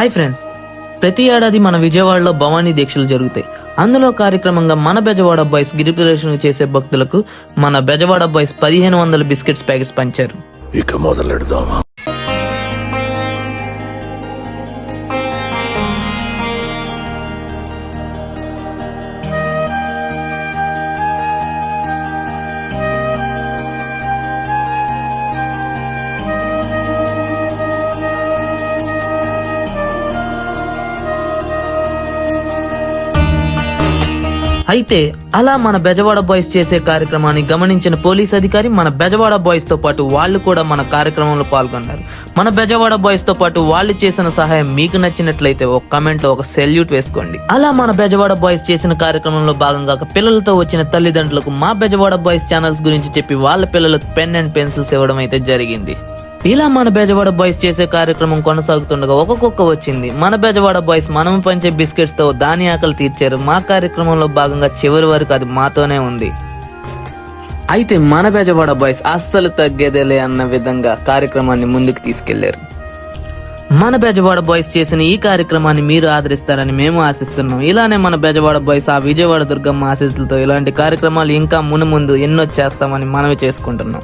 Hi friends, ప్రతి ఏడాది మన విజయవాడలో భవానీ దీక్షలు జరుగుతాయి. అందులో కార్యక్రమంగా మన బెజవాడ బాయ్స్ గిరి ప్రదర్శన చేసే భక్తులకు మన బెజవాడ బాయ్స్ 1500 బిస్కెట్స్ ప్యాకెట్స్ పంచారు. ఇక మొదలెడదామా? అయితే అలా మన బెజవాడ బాయ్స్ చేసే కార్యక్రమాన్ని గమనించిన పోలీస్ అధికారి మన బెజవాడ బాయ్స్ తో పాటు వాళ్ళు కూడా మన కార్యక్రమంలో పాల్గొన్నారు. మన బెజవాడ బాయ్స్ తో పాటు వాళ్ళు చేసిన సహాయం మీకు నచ్చినట్లయితే ఒక కామెంట్ లో ఒక సెల్యూట్ వేసుకోండి. అలా మన బెజవాడ బాయ్స్ చేసిన కార్యక్రమంలో భాగంగా పిల్లలతో వచ్చిన తల్లిదండ్రులకు మా బెజవాడ బాయ్స్ ఛానల్స్ గురించి చెప్పి వాళ్ళ పిల్లలకు పెన్ అండ్ పెన్సిల్స్ ఇవ్వడం అయితే జరిగింది. ఇలా మన బెజవాడ బాయ్స్ చేసే కార్యక్రమం కొనసాగుతుండగా ఒక కుక్క వచ్చింది. మన బెజవాడ బాయ్స్ మనం పంచే బిస్కెట్స్ తో దాని ఆకలి తీర్చారు. మా కార్యక్రమంలో భాగంగా చివరి వరకు అది మాతోనే ఉంది. అయితే మన బెజవాడ బాయ్స్ అస్సలు తగ్గేదేలే అన్న విధంగా కార్యక్రమాన్ని ముందుకు తీసుకెళ్లారు. మన బెజవాడ బాయ్స్ చేసిన ఈ కార్యక్రమాన్ని మీరు ఆదరిస్తారని మేము ఆశిస్తున్నాం. ఇలానే మన బెజవాడ బాయ్స్ ఆ విజయవాడ దుర్గమ్మ ఆశీస్సులతో ఇలాంటి కార్యక్రమాలు ఇంకా మునుముందు ఎన్నో చేస్తామని మనవి చేసుకుంటున్నాం.